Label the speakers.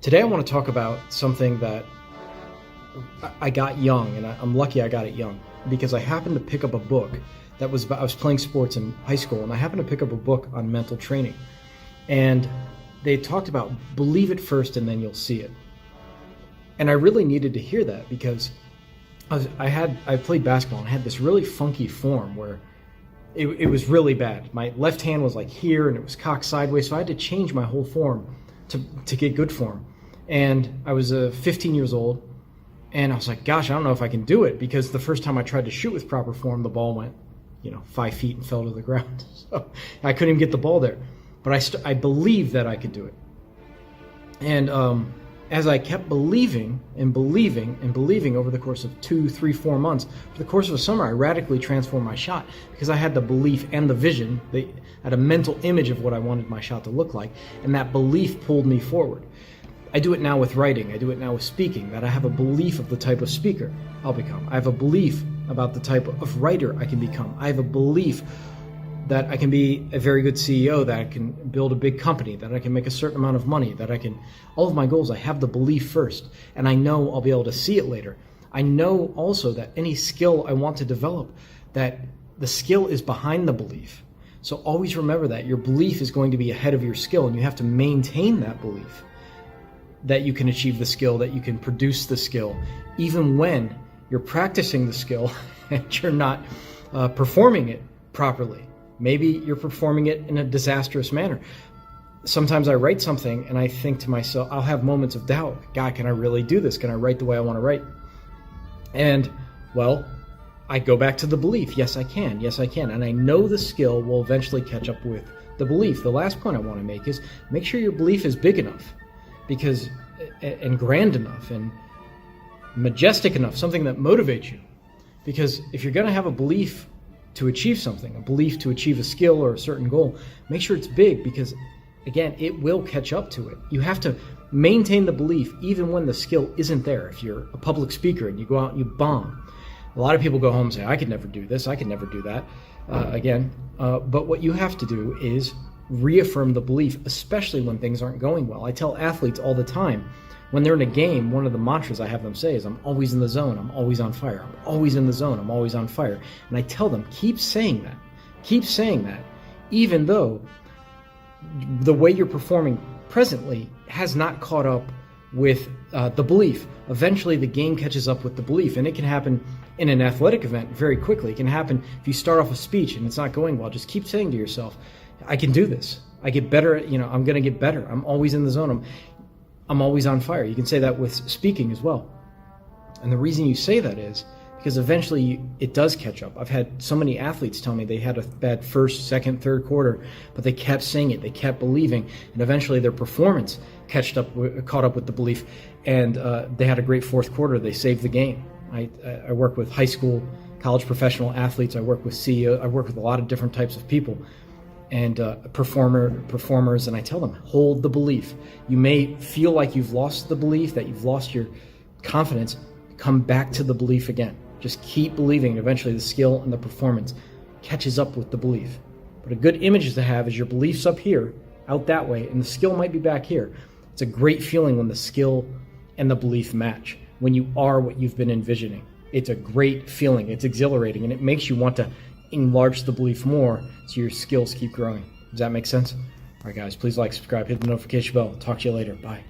Speaker 1: Today I want to talk about something that I got young, and I'm lucky I got it young because I happened to pick up a book that was about, I was playing sports in high school, and I happened to pick up a book on mental training. And they talked about believe it first and then you'll see it. And I really needed to hear that because I played basketball and I had this really funky form where it was really bad. My left hand was like here and it was cocked sideways, so I had to change my whole form to get good form. And I was 15 years old, and I was like, gosh, I don't know if I can do it, because the first time I tried to shoot with proper form, the ball went 5 feet and fell to the ground. So I couldn't even get the ball there. But I believed that I could do it. And as I kept believing and believing and believing over the course of 2, 3, 4 months, for the course of a summer, I radically transformed my shot because I had the belief and the vision. I had a mental image of what I wanted my shot to look like, and that belief pulled me forward. I do it now with writing. I do it now with speaking, that I have a belief of the type of speaker I'll become. I have a belief about the type of writer I can become. I have a belief that I can be a very good CEO, that I can build a big company, that I can make a certain amount of money, that I can, all of my goals, I have the belief first, and I know I'll be able to see it later. I know also that any skill I want to develop, that the skill is behind the belief. So always remember that your belief is going to be ahead of your skill, and you have to maintain that belief that you can achieve the skill, that you can produce the skill, even when you're practicing the skill and you're not performing it properly. Maybe you're performing it in a disastrous manner. Sometimes I write something and I think to myself, I'll have moments of doubt. God, can I really do this? Can I write the way I want to write? And, well, I go back to the belief. Yes, I can. Yes, I can. And I know the skill will eventually catch up with the belief. The last point I want to make is make sure your belief is big enough, and grand enough and majestic enough, something that motivates you. Because if you're going to have a belief to achieve something, a belief to achieve a skill or a certain goal, make sure it's big, because again, it will catch up to it. You have to maintain the belief even when the skill isn't there. If you're a public speaker and you go out and you bomb, a lot of people go home and say, I could never do this, I could never do that but what you have to do is reaffirm the belief, especially when things aren't going well. I tell athletes all the time, when they're in a game, one of the mantras I have them say is, I'm always in the zone, I'm always on fire, I'm always in the zone, I'm always on fire. And I tell them, keep saying that, even though the way you're performing presently has not caught up with the belief. Eventually the game catches up with the belief, and it can happen in an athletic event very quickly. It can happen if you start off a speech and it's not going well. Just keep saying to yourself, I can do this. I get better, I'm going to get better. I'm always in the zone. I'm always on fire. You can say that with speaking as well. And the reason you say that is because eventually it does catch up. I've had so many athletes tell me they had a bad first, second, third quarter, but they kept saying it, they kept believing, and eventually their performance caught up with the belief, and they had a great fourth quarter. They saved the game. I work with high school, college professional athletes. I work with CEOs. I work with a lot of different types of people and performers, and I tell them, hold the belief. You may feel like you've lost the belief, that you've lost your confidence. Come back to the belief again. Just keep believing, and eventually the skill and the performance catches up with the belief. But a good image to have is your belief's up here, out that way, and the skill might be back here. It's a great feeling when the skill and the belief match, when you are what you've been envisioning. It's a great feeling. It's exhilarating, and it makes you want to enlarge the belief more so your skills keep growing. Does that make sense? All right, guys, please like, subscribe, hit the notification bell. Talk to you later. Bye.